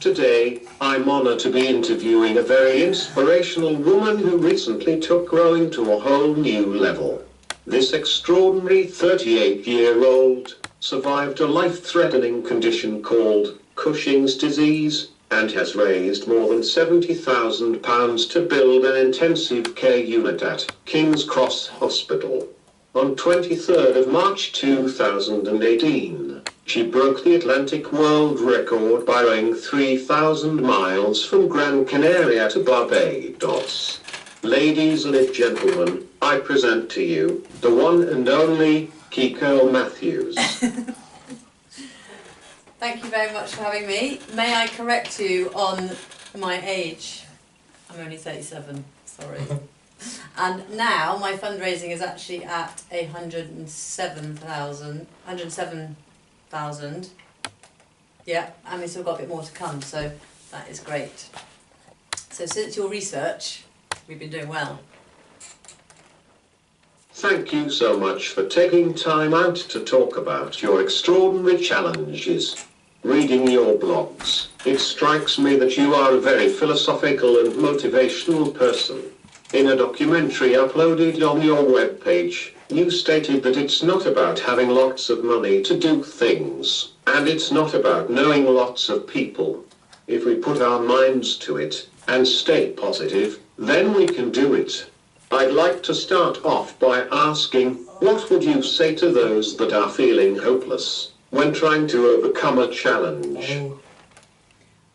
Today, I'm honored to be interviewing a very inspirational woman who recently took growing to a whole new level. This extraordinary 38-year-old survived a life-threatening condition called Cushing's disease and has raised more than £70,000 to build an intensive care unit at King's Cross Hospital. On 23rd of March 2018, she broke the Atlantic world record by rowing 3,000 miles from Gran Canaria to Barbados. Ladies and gentlemen, I present to you the one and only Kiko Matthews. Thank you very much for having me. May I correct you on my age? I'm only 37, sorry. And now my fundraising is actually at 107,000. Yeah, and we've still got a bit more to come, so that is great. So since your research, we've been doing well. Thank you so much for taking time out to talk about your extraordinary challenges. Reading your blogs, it strikes me that you are a very philosophical and motivational person. In a documentary uploaded on your webpage, you stated that it's not about having lots of money to do things, and it's not about knowing lots of people. If we put our minds to it, and stay positive, then we can do it. I'd like to start off by asking, what would you say to those that are feeling hopeless when trying to overcome a challenge?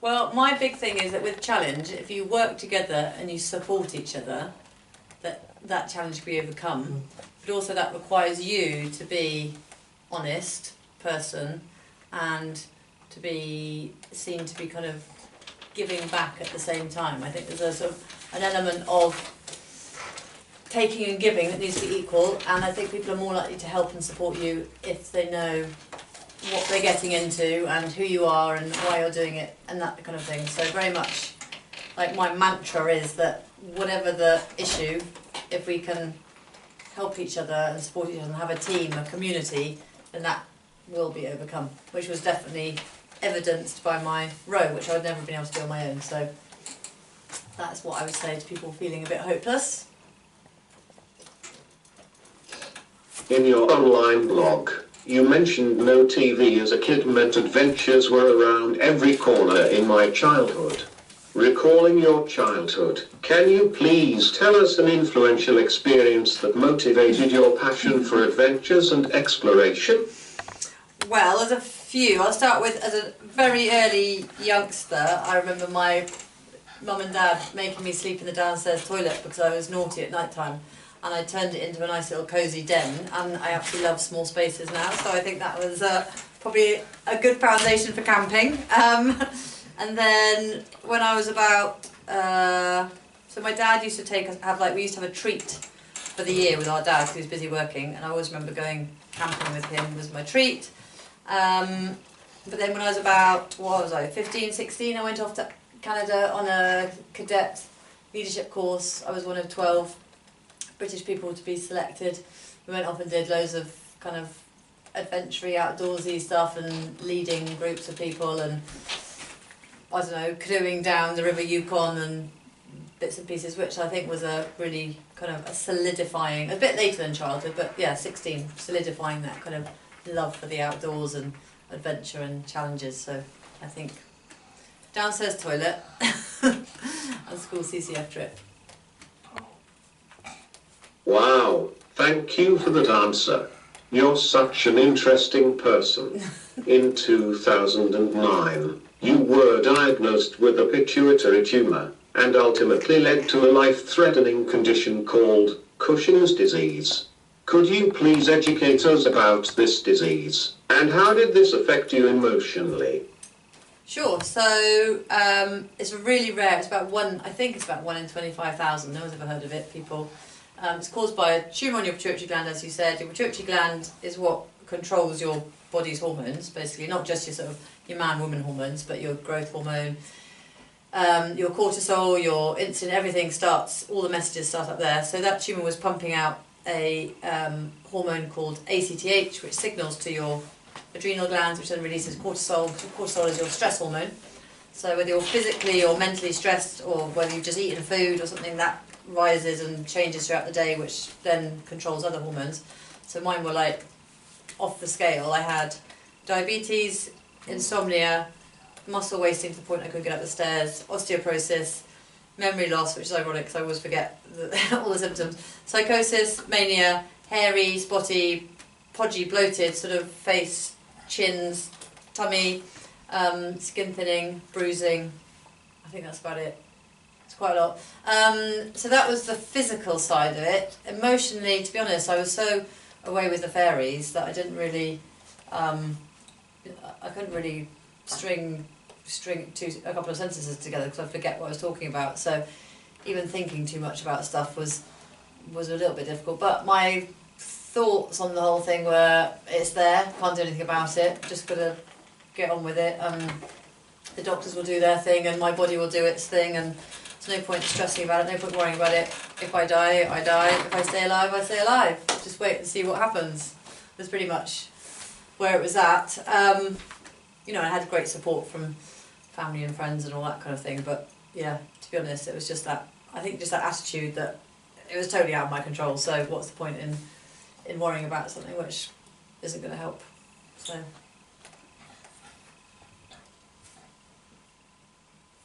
Well, my big thing is that with challenge, if you work together and you support each other, that challenge can be overcome. But also that requires you to be honest person and to be seen to be kind of giving back at the same time. I think there's a sort of an element of taking and giving that needs to be equal, and I think people are more likely to help and support you if they know what they're getting into and who you are and why you're doing it and that kind of thing. So very much like my mantra is that whatever the issue, if we can help each other and support each other and have a team, a community, then that will be overcome, which was definitely evidenced by my row, which I would never have been able to do on my own. So that's what I would say to people feeling a bit hopeless. In your online blog, you mentioned no TV as a kid meant adventures were around every corner in my childhood. Recalling your childhood, can you please tell us an influential experience that motivated your passion for adventures and exploration? Well, there's a few. I'll start with, as a very early youngster, I remember my mum and dad making me sleep in the downstairs toilet because I was naughty at night time. And I turned it into a nice little cosy den, and I absolutely love small spaces now, so I think that was probably a good foundation for camping. And then when I was about, so my dad used to we used to have a treat for the year with our dad because he was busy working, and I always remember going camping with him was my treat. But then when I was about, 15, 16, I went off to Canada on a cadet leadership course. I was one of 12 British people to be selected. We went off and did loads of kind of adventure-y, outdoorsy stuff and leading groups of people and, I don't know, canoeing down the River Yukon and bits and pieces, which I think was a really kind of a solidifying, a bit later than childhood, but yeah, 16, solidifying that kind of love for the outdoors and adventure and challenges. So I think downstairs toilet and school CCF trip. Wow, thank you for that answer. You're such an interesting person. In 2009, you were diagnosed with a pituitary tumor and ultimately led to a life-threatening condition called Cushing's disease. Could you please educate us about this disease, and how did this affect you emotionally? Sure, so it's really rare, it's about one in 25,000, no one's ever heard of it, people. It's caused by a tumour on your pituitary gland, as you said. Your pituitary gland is what controls your body's hormones, basically, not just your sort of your man-woman hormones, but your growth hormone, your cortisol, your insulin, everything starts, all the messages start up there. So that tumour was pumping out a hormone called ACTH, which signals to your adrenal glands, which then releases cortisol. Cortisol is your stress hormone. So whether you're physically or mentally stressed, or whether you've just eaten food or something, that rises and changes throughout the day, which then controls other hormones. So mine were like off the scale. I had diabetes, insomnia, muscle wasting to the point I couldn't get up the stairs, osteoporosis, memory loss, which is ironic because I always forget all the symptoms, psychosis, mania, hairy, spotty, podgy, bloated, sort of face, chins, tummy, skin thinning, bruising. I think that's about it. It's quite a lot. So that was the physical side of it. Emotionally, to be honest, I was so away with the fairies that I didn't really, I couldn't really string a couple of sentences together because I forget what I was talking about. So even thinking too much about stuff was a little bit difficult. But my thoughts on the whole thing were, it's there, can't do anything about it, just got to get on with it. The doctors will do their thing and my body will do its thing, and there's no point stressing about it, no point worrying about it. If I die, I die. If I stay alive, I stay alive. Just wait and see what happens. That's pretty much where it was at. You know, I had great support from family and friends and all that kind of thing, but yeah, to be honest, it was just that, I think just that attitude that it was totally out of my control, so what's the point in worrying about something which isn't going to help. So.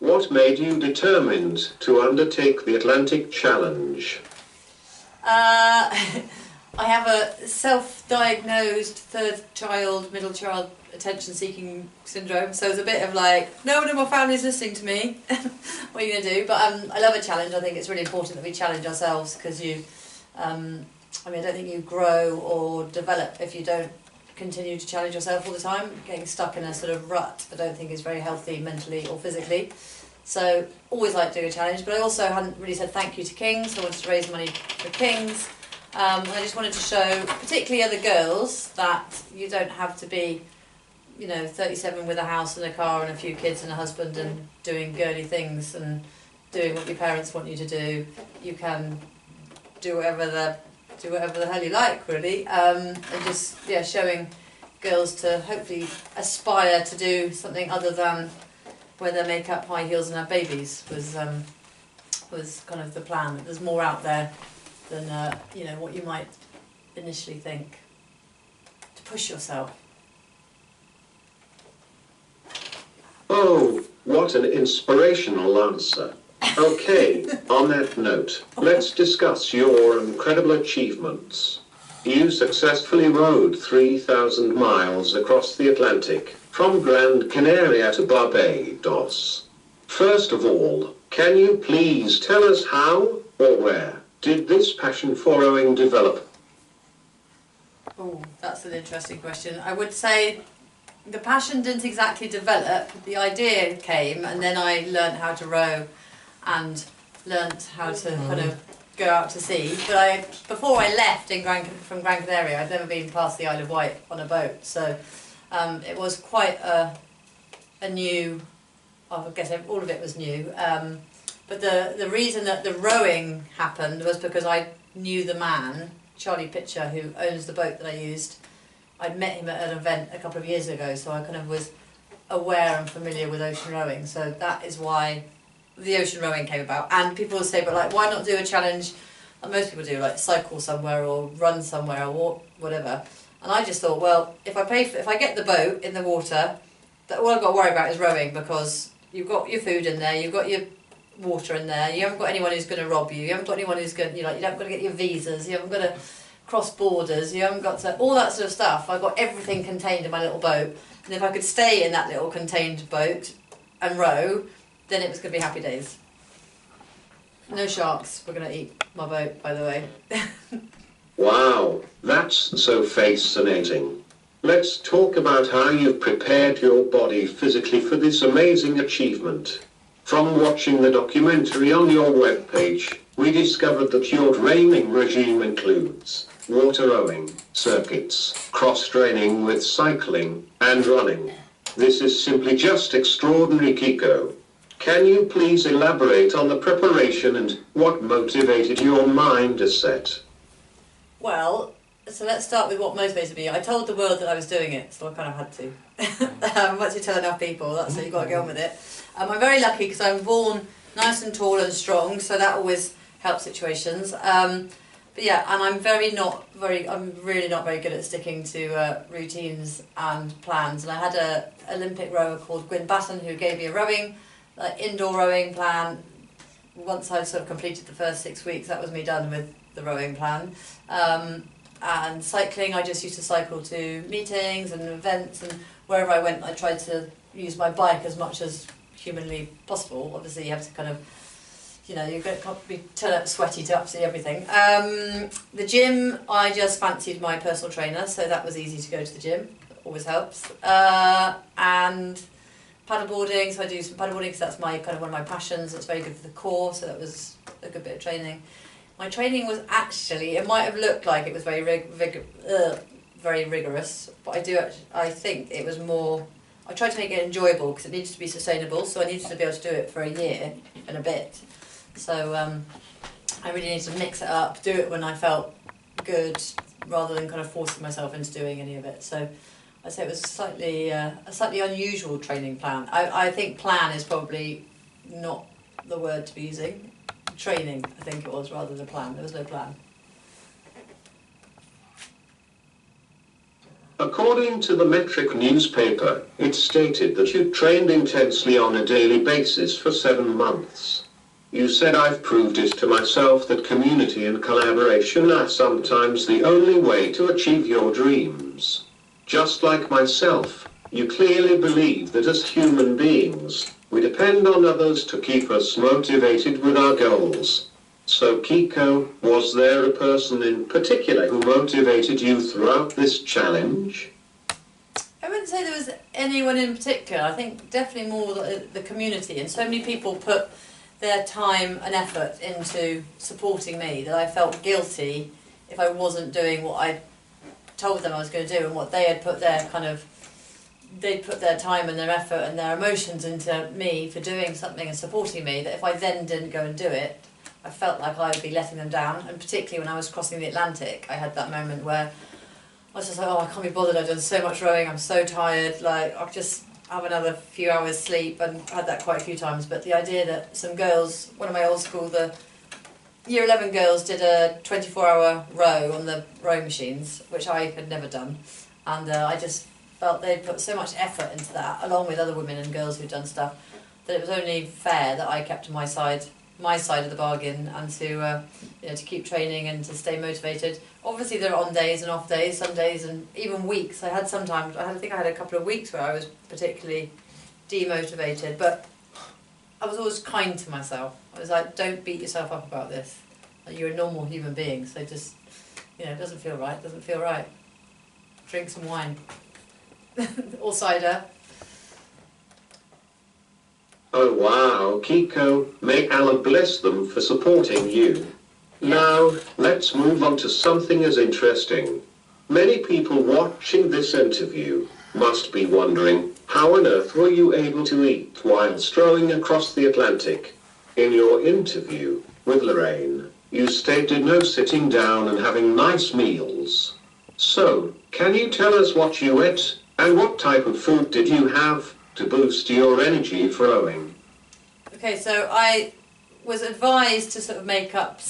What made you determined to undertake the Atlantic Challenge? I have a self-diagnosed middle child attention-seeking syndrome, so it's a bit of like, no one in my family's listening to me. What are you going to do? But I love a challenge. I think it's really important that we challenge ourselves, because I mean, I don't think you grow or develop if you don't continue to challenge yourself all the time. Getting stuck in a sort of rut I don't think is very healthy mentally or physically. So always like doing a challenge, but I also hadn't really said thank you to Kings. I wanted to raise money for Kings. And I just wanted to show, particularly other girls, that you don't have to be, 37 with a house and a car and a few kids and a husband and doing girly things and doing what your parents want you to do. You can do whatever the hell you like, really, and just showing girls to hopefully aspire to do something other than wear their makeup, high heels, and have babies was kind of the plan. There's more out there than what you might initially think. To push yourself. Oh, what an inspirational answer. Okay, on that note, let's discuss your incredible achievements. You successfully rowed 3,000 miles across the Atlantic, from Gran Canaria to Barbados. First of all, can you please tell us how or where did this passion for rowing develop? Oh, that's an interesting question. I would say the passion didn't exactly develop. The idea came, and then I learned how to row and learnt how to kind of go out to sea. But before I left from Gran Canaria, I'd never been past the Isle of Wight on a boat, so it was quite a new. I guess all of it was new. But the reason that the rowing happened was because I knew the man, Charlie Pitcher, who owns the boat that I used. I'd met him at an event a couple of years ago, so I kind of was aware and familiar with ocean rowing. So that is why the ocean rowing came about. And people will say, but like, why not do a challenge like most people do, like cycle somewhere or run somewhere or walk, whatever. And I just thought, well, if I get the boat in the water, all I've got to worry about is rowing, because you've got your food in there, you've got your water in there, you haven't got anyone who's going to rob you, you haven't got anyone who's going, you haven't got to get your visas, you haven't got to cross borders, you haven't got to, all that sort of stuff. I've got everything contained in my little boat, and if I could stay in that little contained boat and row, then it was going to be happy days. No sharks were going to eat my boat, by the way. Wow, that's so fascinating. Let's talk about how you've prepared your body physically for this amazing achievement. From watching the documentary on your webpage, we discovered that your training regime includes water rowing, circuits, cross-training with cycling, and running. This is simply just extraordinary, Kiko. Can you please elaborate on the preparation and what motivated your mind to set? Well, So let's start with what motivated me. I told the world that I was doing it, so I kind of had to. Once you tell enough people, that's how you've got to get on with it. I'm very lucky because I'm born nice and tall and strong, so that always helps situations. But yeah, and I'm really not very good at sticking to routines and plans. And I had a Olympic rower called Gwyn Batten who gave me a rowing, indoor rowing plan. Once I'd sort of completed the first 6 weeks, that was me done with the rowing plan. And cycling, I just used to cycle to meetings and events, and wherever I went I tried to use my bike as much as humanly possible. Obviously you have to kind of, you know, you can't be turn up sweaty to absolutely everything. The gym, I just fancied my personal trainer, so that was easy to go to the gym, always helps. And paddleboarding, so I do some paddleboarding because that's my kind of one of my passions. It's very good for the core, so that was a good bit of training. My training was actually, it might have looked like it was very rigorous, but I think it was more, I tried to make it enjoyable because it needed to be sustainable, so I needed to be able to do it for a year and a bit. So I really needed to mix it up, do it when I felt good, rather than kind of forcing myself into doing any of it. So I'd say it was a slightly unusual training plan. I think plan is probably not the word to be using. Training, I think it was, rather than plan. There was no plan. According to the Metric newspaper, it stated that you trained intensely on a daily basis for 7 months. You said, "I've proved it to myself that community and collaboration are sometimes the only way to achieve your dreams. Just like myself, you clearly believe that as human beings, we depend on others to keep us motivated with our goals. So Kiko, was there a person in particular who motivated you throughout this challenge?" I wouldn't say there was anyone in particular. I think definitely more the community, and so many people put their time and effort into supporting me that I felt guilty if I wasn't doing what I told them I was going to do, and what they had put their they'd put their time and their effort and their emotions into me for doing something and supporting me, that if I then didn't go and do it, I felt like I would be letting them down. And particularly when I was crossing the Atlantic, I had that moment where I was just like, oh, I can't be bothered, I've done so much rowing, I'm so tired, like I'll just have another few hours sleep. And I had that quite a few times. But the idea that some girls, one of my old school, the Year 11 girls did a 24-hour row on the rowing machines, which I had never done, and I just felt they'd put so much effort into that, along with other women and girls who'd done stuff, that it was only fair that I kept to my side of the bargain, and to to keep training and to stay motivated. Obviously there are on days and off days, some days and even weeks. I think I had a couple of weeks where I was particularly demotivated, but I was always kind to myself. I was like, don't beat yourself up about this. Like, you're a normal human being, so just, it doesn't feel right. Drink some wine. Or cider. Oh wow, Kiko, may Allah bless them for supporting you. Yeah. Now, let's move on to something as interesting. Many people watching this interview must be wondering, how on earth were you able to eat whilst rowing across the Atlantic? In your interview with Lorraine, you stated no sitting down and having nice meals. So, can you tell us what you ate, and what type of food did you have to boost your energy for rowing? Okay, so I was advised to sort of make up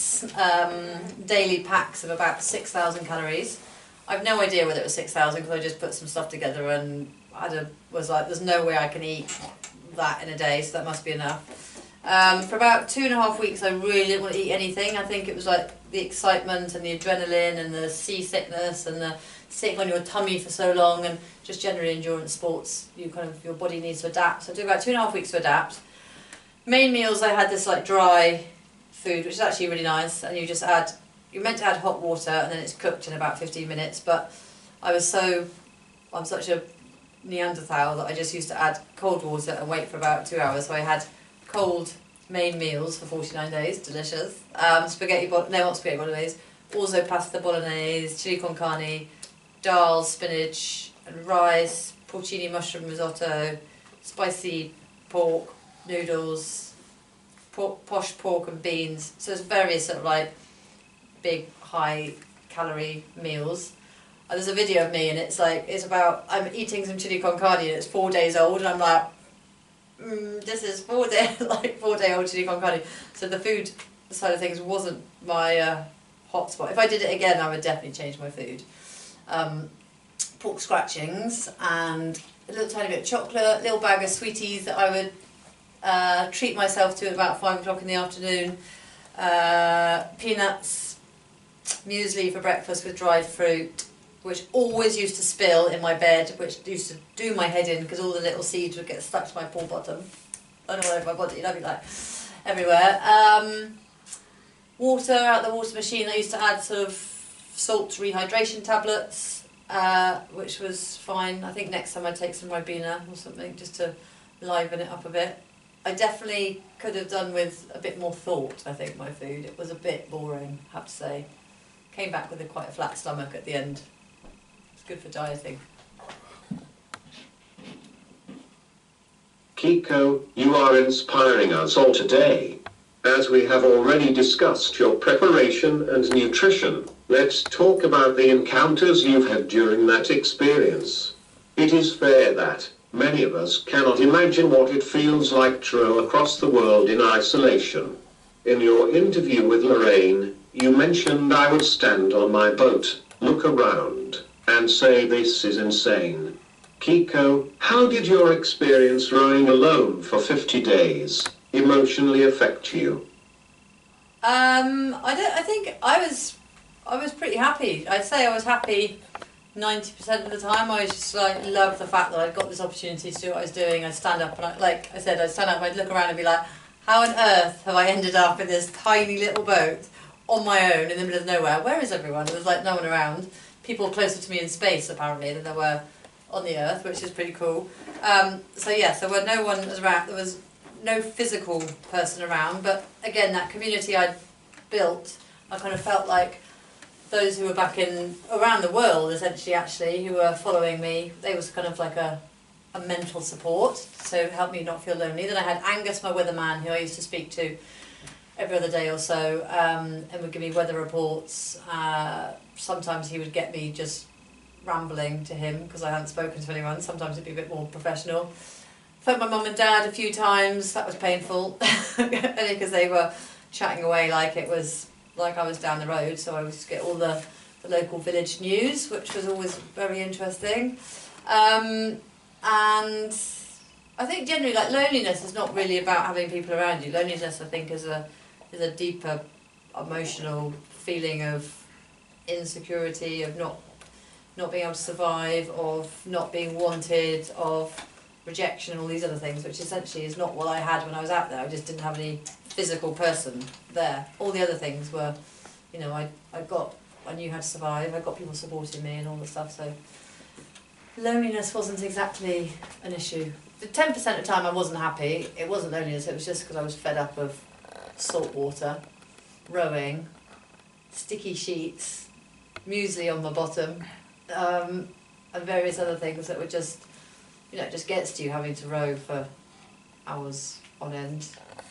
daily packs of about 6,000 calories. I've no idea whether it was 6,000 because I just put some stuff together and was like, there's no way I can eat that in a day, so that must be enough. For about 2.5 weeks I really didn't want to eat anything. I think it was like the excitement and the adrenaline and the seasickness and the sitting on your tummy for so long, and just generally endurance sports, your body needs to adapt. So I took about 2.5 weeks to adapt. Main meals, I had this like dry food, which is actually really nice, and you're meant to add hot water and then it's cooked in about 15 minutes, but I'm such a Neanderthal that I just used to add cold water and wait for about 2 hours. So I had cold main meals for 49 days, delicious. Not spaghetti bolognese, also pasta bolognese, chili con carne, dal, spinach and rice, porcini mushroom risotto, spicy pork, noodles, posh pork and beans. So it's various sort of like big, high calorie meals. There's a video of me, and it's about, I'm eating some chili con carne, and it's 4 days old, and I'm like, this is 4 day, like 4 day old chili con carne. So the food side of things wasn't my hotspot. If I did it again, I would definitely change my food. Pork scratchings and a little tiny bit of chocolate, little bag of sweeties that I would treat myself to at about 5 o'clock in the afternoon. Peanuts, muesli for breakfast with dried fruit, which always used to spill in my bed, which used to do my head in because all the little seeds would get stuck to my poor bottom. I don't know over my body, I'd be like everywhere. Water out the water machine. I used to add sort of salt rehydration tablets, which was fine. I think next time I'd take some Ribena or something just to liven it up a bit. I definitely could have done with a bit more thought, I think, my food. It was a bit boring, I have to say. Came back with quite a flat stomach at the end. Good for dieting. Kiko, you are inspiring us all today. As we have already discussed your preparation and nutrition, let's talk about the encounters you've had during that experience. It is fair that many of us cannot imagine what it feels like to row across the world in isolation. In your interview with Lorraine, you mentioned I would stand on my boat, look around, and say this is insane. Kiko, how did your experience rowing alone for 50 days emotionally affect you? I think I was pretty happy. I'd say I was happy 90% of the time. I was just like, loved the fact that I'd got this opportunity to do what I was doing. I'd stand up and I'd stand up and I'd look around and be like, how on earth have I ended up in this tiny little boat on my own in the middle of nowhere? Where is everyone? There was like no one around. People closer to me in space apparently than there were on the Earth, which is pretty cool. So when no one was around, there was no physical person around, but again, that community I'd built, I kind of felt like those who were back around the world, essentially, actually, who were following me, they was kind of like a mental support, so it helped me not feel lonely. Then I had Angus, my weatherman, who I used to speak to every other day or so, and would give me weather reports. Sometimes he would get me just rambling to him because I hadn't spoken to anyone. Sometimes it'd be a bit more professional. Phoned my mum and dad a few times. That was painful, only because they were chatting away like it was like I was down the road. So I would just get all the local village news, which was always very interesting. And I think generally, like, loneliness is not really about having people around you. Loneliness, I think, is a deeper emotional feeling of insecurity, of not being able to survive, of not being wanted, of rejection, and all these other things, which essentially is not what I had when I was out there. I just didn't have any physical person there. All the other things were, you know, I knew how to survive, I got people supporting me and all the stuff, so loneliness wasn't exactly an issue. The 10% of the time I wasn't happy, it wasn't loneliness, it was just because I was fed up of salt water, rowing, sticky sheets, muesli on my bottom, and various other things that were just, you know, it just gets to you having to row for hours on end,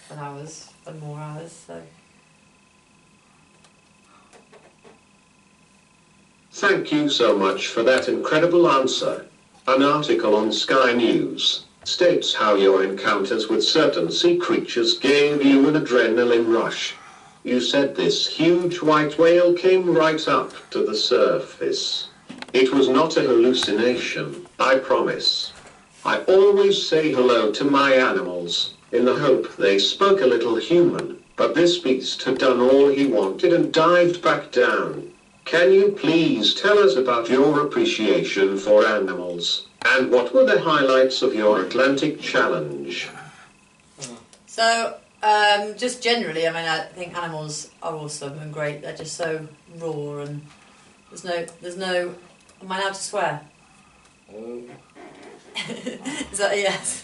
and hours and more hours, so. Thank you so much for that incredible answer. An article on Sky News states how your encounters with certain sea creatures gave you an adrenaline rush. You said this huge white whale came right up to the surface. It was not a hallucination, I promise. I always say hello to my animals, in the hope they spoke a little human, but this beast had done all he wanted and dived back down. Can you please tell us about your appreciation for animals, and what were the highlights of your Atlantic challenge? So, just generally, I mean, I think animals are awesome and great. They're just so raw, and there's no. Am I allowed to swear? Is that a yes?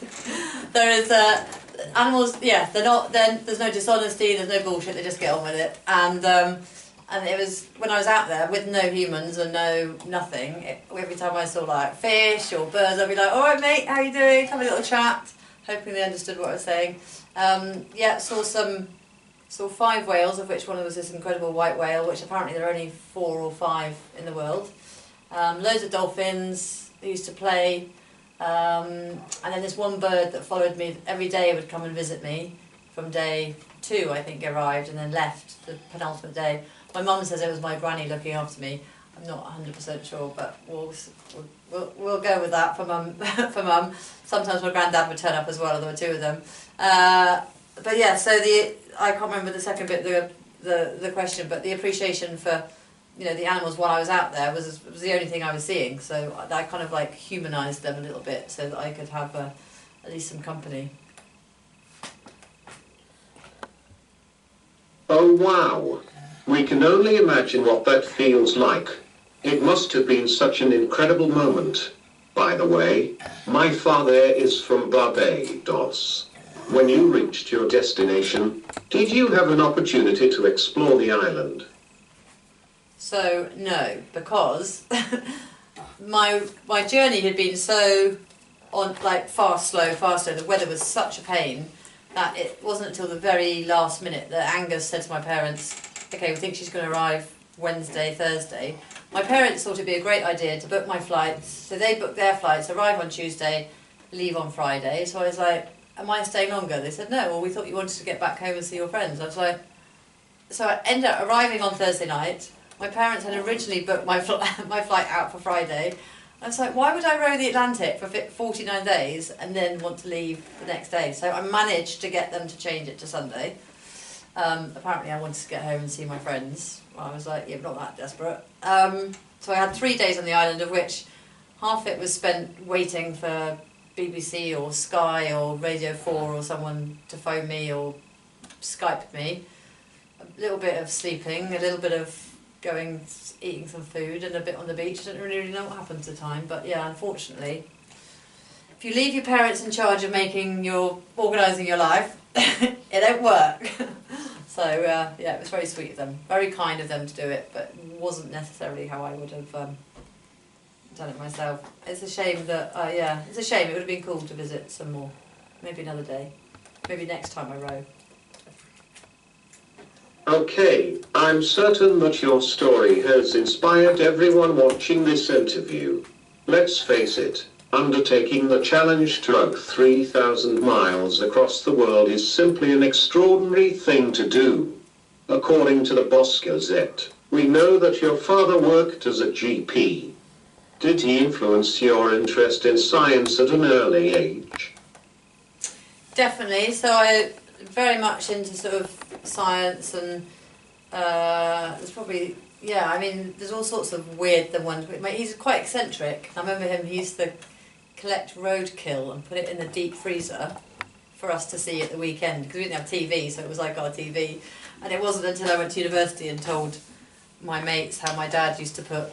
There is animals. Yeah, they're not. Then there's no dishonesty. There's no bullshit. They just get on with it. And it was when I was out there with no humans and nothing. Every time I saw like fish or birds, I'd be like, "All right, mate, how you doing? Have a little chat," hoping they understood what I was saying. Saw some Saw 5 whales, of which one was this incredible white whale, which apparently there are only 4 or 5 in the world. Loads of dolphins who used to play, and then this one bird that followed me every day would come and visit me from day 2, I think, arrived and then left the penultimate day. My mum says it was my granny looking after me. I'm not 100% sure, but we'll go with that for mum. For mum. Sometimes my granddad would turn up as well, there were 2 of them. But yeah, so I can't remember the second bit the question, but the appreciation for, you know, the animals while I was out there was the only thing I was seeing. So I kind of like humanised them a little bit so that I could have at least some company. Oh wow! We can only imagine what that feels like. It must have been such an incredible moment. By the way, my father is from Barbados. When you reached your destination, did you have an opportunity to explore the island? So no, because my journey had been so fast, slow. The weather was such a pain that it wasn't until the very last minute that Angus said to my parents, "Okay, we think she's going to arrive Wednesday, Thursday." My parents thought it'd be a great idea to book my flights, so they booked their flights, arrive on Tuesday, leave on Friday. So I was like, "Am I staying longer?" They said, "No, well, we thought you wanted to get back home and see your friends." I was like, so I ended up arriving on Thursday night. My parents had originally booked my flight out for Friday. I was like, why would I row the Atlantic for 49 days and then want to leave the next day? So I managed to get them to change it to Sunday. Apparently I wanted to get home and see my friends. Well, I was like, yeah, but not that desperate. So I had 3 days on the island, of which half it was spent waiting for BBC or Sky or Radio 4 or someone to phone me or Skype me. A little bit of sleeping, a little bit of going, eating some food, and a bit on the beach. I don't really know what happened to time, but yeah, unfortunately, if you leave your parents in charge of organising your life, it don't work. So yeah, it was very sweet of them, very kind of them to do it, but it wasn't necessarily how I would have done it myself. It's a shame that, it's a shame. It would have been cool to visit some more. Maybe another day. Maybe next time I row. Okay, I'm certain that your story has inspired everyone watching this interview. Let's face it, undertaking the challenge to row 3,000 miles across the world is simply an extraordinary thing to do. According to the Boss Gazette, we know that your father worked as a GP. Did he influence your interest in science at an early age? Definitely. So I very much into sort of science, and there's probably, I mean, there's all sorts of weird ones. He's quite eccentric. I remember him, he used to collect roadkill and put it in the deep freezer for us to see at the weekend, because we didn't have TV, so it was like our TV. And it wasn't until I went to university and told my mates how my dad used to put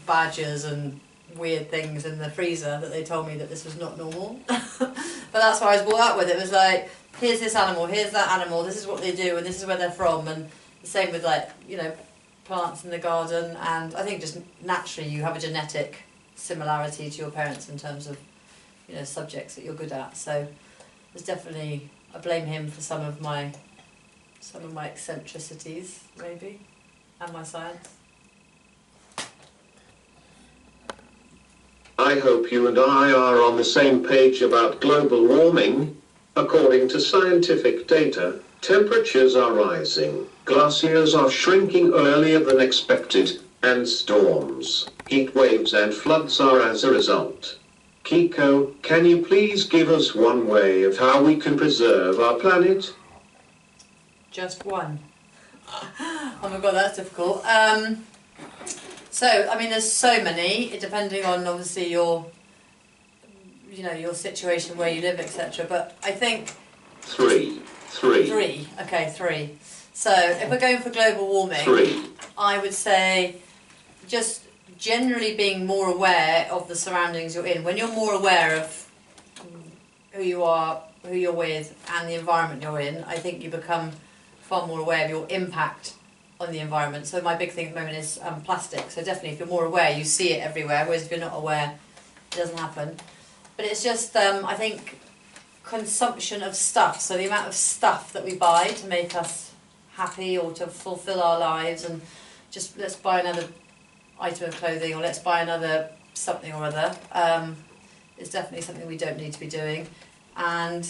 badgers and weird things in the freezer that they told me that this was not normal. But that's what I was brought up with. It was like, here's this animal, here's that animal, this is what they do, and this is where they're from. And the same with, like, you know, plants in the garden. And I think just naturally you have a genetic similarity to your parents in terms of, you know, subjects that you're good at. So there's definitely, I blame him for some of my eccentricities, maybe, and my science. I hope you and I are on the same page about global warming. According to scientific data, temperatures are rising, glaciers are shrinking earlier than expected, and storms, heat waves and floods are as a result. Kiko, can you please give us one way of how we can preserve our planet? Just one. Oh my god, that's difficult. So, I mean, there's so many, depending on obviously your situation, where you live, etc. But I think... Three. Okay, 3. So, if we're going for global warming, 3. I would say just generally being more aware of the surroundings you're in. When you're more aware of who you are, who you're with, and the environment you're in, I think you become far more aware of your impact on the environment. So my big thing at the moment is plastic. So definitely, if you're more aware, you see it everywhere, whereas if you're not aware, it doesn't happen. But it's just, I think, consumption of stuff. So the amount of stuff that we buy to make us happy or to fulfill our lives, and just let's buy another item of clothing or let's buy another something or other. It's definitely something we don't need to be doing. And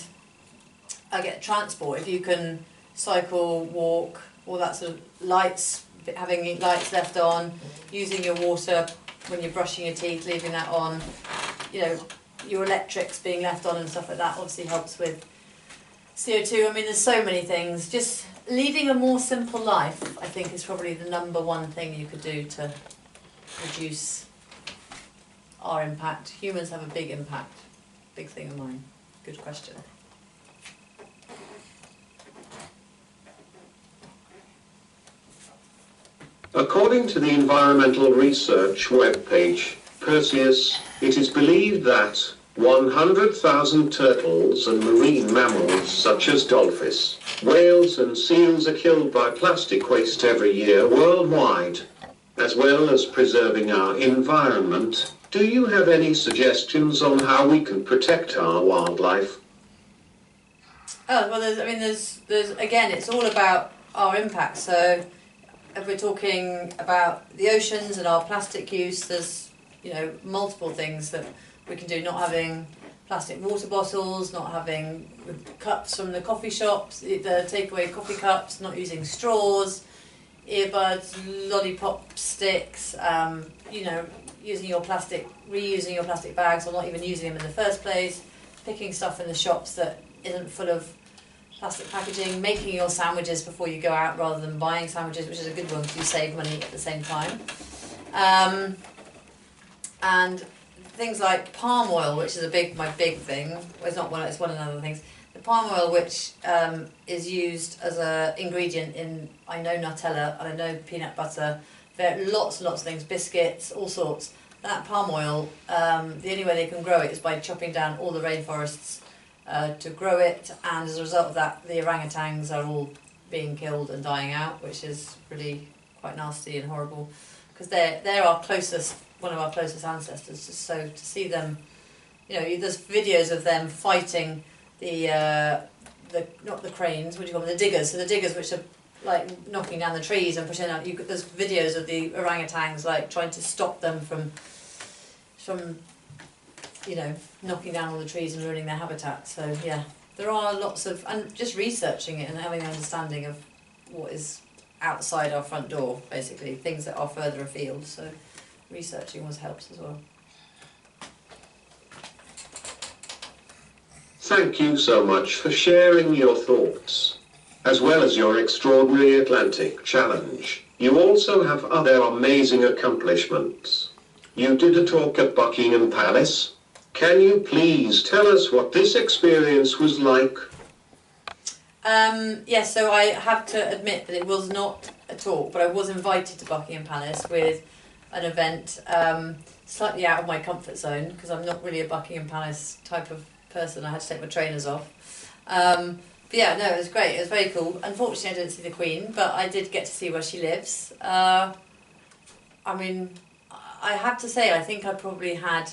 I get transport, if you can cycle, walk, all that sort of lights, having lights left on, using your water when you're brushing your teeth, leaving that on, you know, your electrics being left on and stuff like that obviously helps with CO2. I mean, there's so many things. Just leading a more simple life, I think, is probably the number one thing you could do to reduce our impact. Humans have a big impact. Big thing of mine. Good question. According to the environmental research webpage, Perseus, it is believed that 100,000 turtles and marine mammals such as dolphins, whales and seals are killed by plastic waste every year worldwide. As well as preserving our environment, do you have any suggestions on how we can protect our wildlife? Oh, well, there's again, it's all about our impact. So if we're talking about the oceans and our plastic use, there's, you know, multiple things that we can do. Not having plastic water bottles, not having cups from the coffee shops, the takeaway coffee cups, not using straws, earbuds, lollipop sticks, you know, reusing your plastic bags or not even using them in the first place, picking stuff in the shops that isn't full of plastic packaging, making your sandwiches before you go out rather than buying sandwiches, which is a good one because you save money at the same time. And things like palm oil, which is my big thing. Well, it's not one, it's one of the other things. The palm oil, which is used as an ingredient in, I know, Nutella, and I know peanut butter, lots and lots of things, biscuits, all sorts. That palm oil, the only way they can grow it is by chopping down all the rainforests to grow it, and as a result of that, the orangutans are all being killed and dying out, which is really quite nasty and horrible, because they're our closest, one of our closest ancestors. So to see them, you know, there's videos of them fighting the not the cranes, what do you call them, the diggers. So the diggers, which are like knocking down the trees and pushing out. There's videos of the orangutans like trying to stop them from you know, knocking down all the trees and ruining their habitat. So yeah, there are lots of, and just researching it and having an understanding of what is outside our front door, basically, things that are further afield. So researching helps as well. Thank you so much for sharing your thoughts, as well as your extraordinary Atlantic challenge. You also have other amazing accomplishments. You did a talk at Buckingham Palace. Can you please tell us what this experience was like? Yes, so I have to admit that it was not a talk, but I was invited to Buckingham Palace with an event slightly out of my comfort zone, because I'm not really a Buckingham Palace type of person. I had to take my trainers off. But yeah, no, it was great. It was very cool. Unfortunately, I didn't see the Queen, but I did get to see where she lives. I mean, I have to say, I think I probably had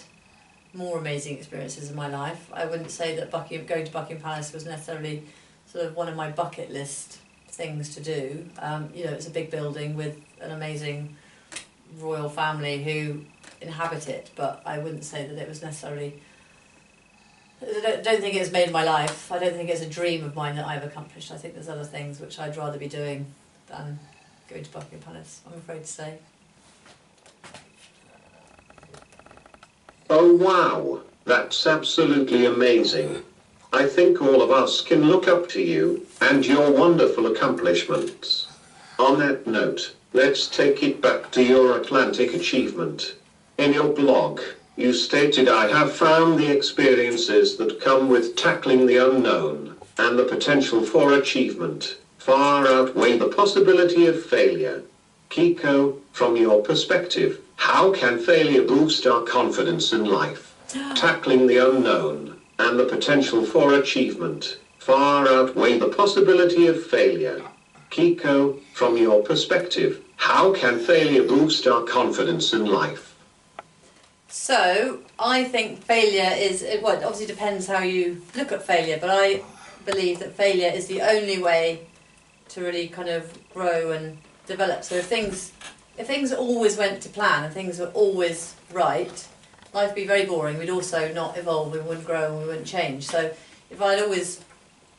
more amazing experiences in my life. I wouldn't say that going to Buckingham Palace was necessarily sort of one of my bucket list things to do. You know, it's a big building with an amazing royal family who inhabit it, but I wouldn't say that it was necessarily, I don't think it's made my life. I don't think it's a dream of mine that I've accomplished. I think there's other things which I'd rather be doing than going to Buckingham Palace, I'm afraid to say. Oh wow, that's absolutely amazing. I think all of us can look up to you and your wonderful accomplishments. On that note, let's take it back to your Atlantic achievement. In your blog, you stated, "I have found the experiences that come with tackling the unknown and the potential for achievement far outweigh the possibility of failure." Kiko, from your perspective, how can failure boost our confidence in life? Tackling the unknown and the potential for achievement far outweigh the possibility of failure. Kiko, from your perspective, how can failure boost our confidence in life? So, I think failure is, well, it obviously depends how you look at failure, but I believe that failure is the only way really kind of grow and develop. So if things always went to plan and things were always right, life would be very boring. We'd also not evolve, we wouldn't grow and we wouldn't change. So if I'd always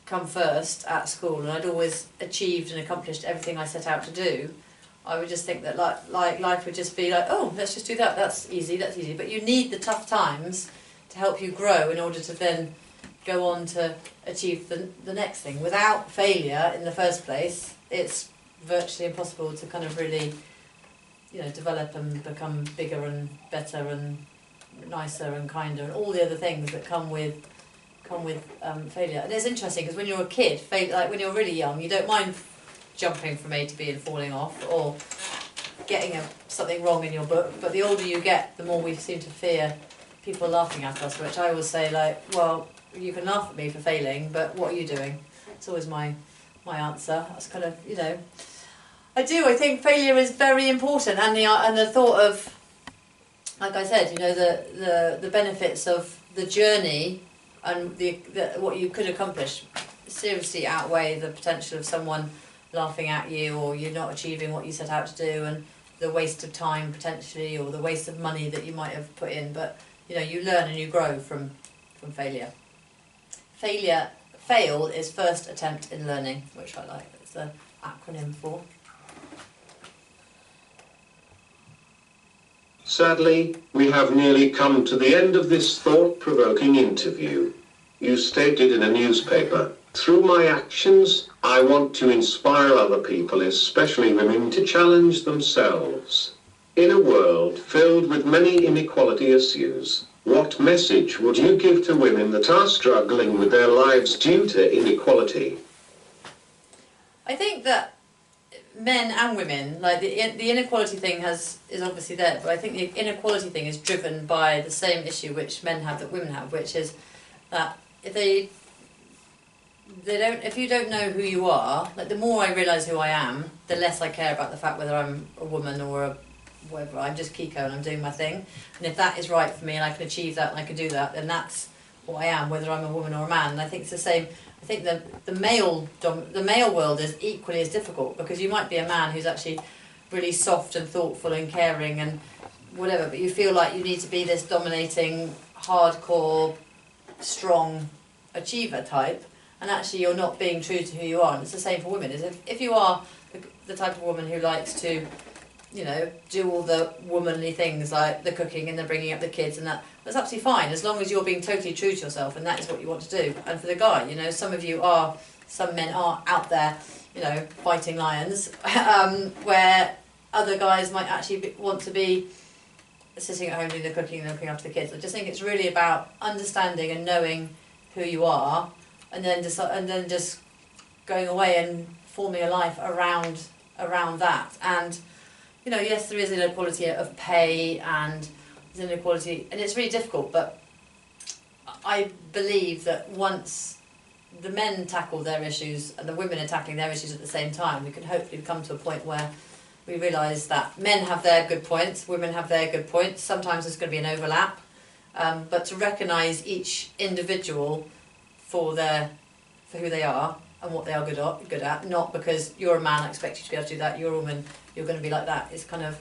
come first at school and I'd always achieved and accomplished everything I set out to do, I would just think that like life would just be like, oh, let's just do that, that's easy. But you need the tough times to help you grow in order to then go on to achieve the next thing. Without failure in the first place, it's virtually impossible to kind of really, develop and become bigger and better and nicer and kinder and all the other things that come with failure. And it's interesting because when you're a kid, like when you're really young, you don't mind jumping from A to B and falling off or getting something wrong in your book, but the older you get, the more we seem to fear people laughing at us, which I always say, like, well, you can laugh at me for failing, but what are you doing? It's always my answer. That's kind of, I think failure is very important, and the thought of, like I said, the benefits of the journey and the what you could accomplish seriously outweigh the potential of someone laughing at you or you're not achieving what you set out to do, and the waste of time potentially, or the waste of money that you might have put in. But you learn and you grow from failure. Fail is first attempt in learning, which I like. It's the acronym for. Sadly, we have nearly come to the end of this thought-provoking interview. You stated in a newspaper, "Through my actions, I want to inspire other people, especially women, to challenge themselves. In a world filled with many inequality issues, what message would you give to women that are struggling with their lives due to inequality?" I think that men and women, like the inequality thing is obviously there, but I think the inequality thing is driven by the same issue which men have that women have, which is that if you don't know who you are, like the more I realise who I am, the less I care about the fact whether I'm a woman or whatever. I'm just Kiko and I'm doing my thing, and if that is right for me and I can achieve that and I can do that, then that's what I am, whether I'm a woman or a man. And I think it's the same. I think the male world is equally as difficult, because you might be a man who's actually really soft and thoughtful and caring and whatever, but you feel like you need to be this dominating, hardcore, strong achiever type, and actually you're not being true to who you are. And it's the same for women. If you are the type of woman who likes to do all the womanly things like the cooking and the bringing up the kids and that's absolutely fine, as long as you're being totally true to yourself and that is what you want to do. And for the guy, some men are out there, fighting lions, where other guys might actually want to be sitting at home doing the cooking and looking after the kids. I just think it's really about understanding and knowing who you are, and then just going away and forming a life around that. And yes, there is inequality of pay and there's inequality, and it's really difficult, but I believe that once the men tackle their issues and the women are tackling their issues at the same time, we can hopefully come to a point where we realise that men have their good points, women have their good points. Sometimes there's going to be an overlap, but to recognise each individual for who they are and what they are good at, not because you're a man, I expect you to be able to do that, you're a woman, you're going to be like that. It's kind of,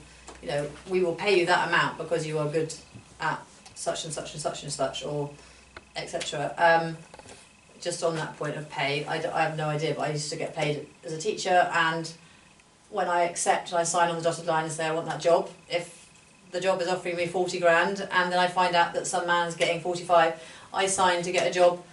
we will pay you that amount because you are good at such and such and such and such, or etc. Just on that point of pay, I have no idea, but I used to get paid as a teacher, and when I accept and I sign on the dotted line and say I want that job, if the job is offering me 40 grand and then I find out that some man's getting 45, I signed to get a job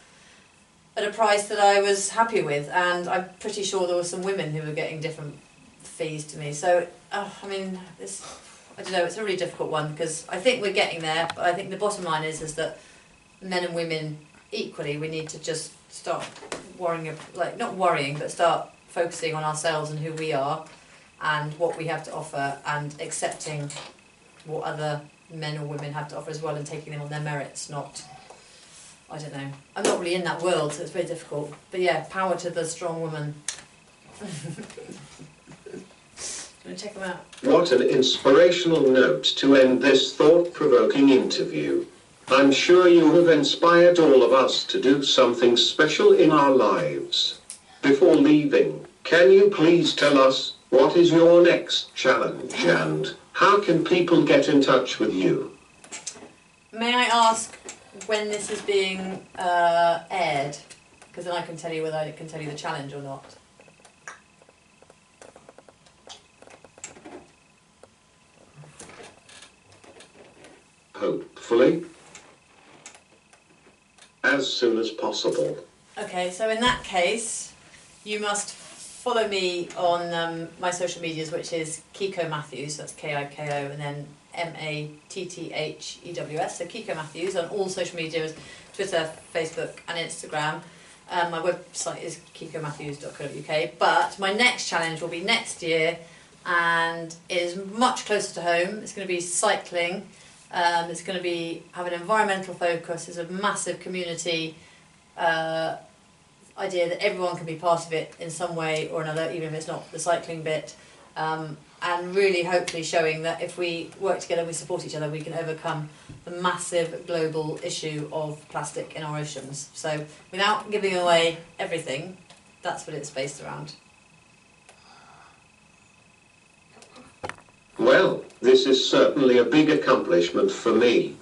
at a price that I was happy with, and I'm pretty sure there were some women who were getting different fees to me. So I don't know, it's a really difficult one, because I think we're getting there, but I think the bottom line is that men and women equally, we need to just start not worrying, but start focusing on ourselves and who we are and what we have to offer, and accepting what other men or women have to offer as well, and taking them on their merits, not, I don't know, I'm not really in that world, so it's very difficult. But yeah, power to the strong woman. Check them out. What an inspirational note to end this thought-provoking interview. I'm sure you have inspired all of us to do something special in our lives. Before leaving, Can you please tell us, what is your next challenge and how can people get in touch with you? May I ask when this is being aired? Because then I can tell you whether I can tell you the challenge or not. Hopefully, as soon as possible. Okay, so in that case, you must follow me on my social medias, which is Kiko Matthews, that's Kiko, and then Matthews, so Kiko Matthews on all social medias, Twitter, Facebook and Instagram. My website is kikomatthews.co.uk, but my next challenge will be next year, and it is much closer to home. It's going to be cycling. It's going to have an environmental focus. It's a massive community idea that everyone can be part of it in some way or another, even if it's not the cycling bit, and really hopefully showing that if we work together, we support each other, we can overcome the massive global issue of plastic in our oceans. So without giving away everything, that's what it's based around. Well, this is certainly a big accomplishment for me.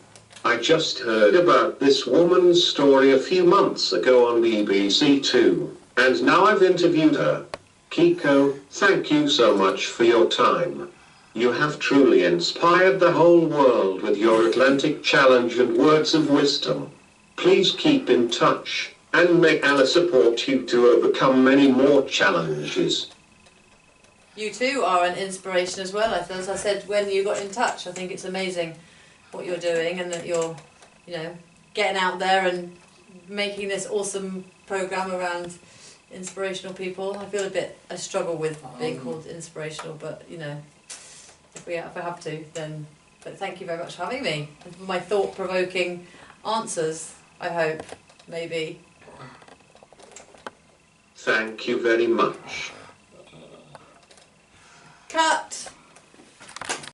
I just heard about this woman's story a few months ago on BBC Two, and now I've interviewed her. Kiko, thank you so much for your time. You have truly inspired the whole world with your Atlantic challenge and words of wisdom. Please keep in touch, and may Allah support you to overcome many more challenges. You too are an inspiration as well. As I said when you got in touch, I think it's amazing what you're doing, and that you're, getting out there and making this awesome programme around inspirational people. I feel I struggle with being called inspirational, but if I have to, then. But thank you very much for having me and for my thought-provoking answers. I hope, maybe. Thank you very much. Cut.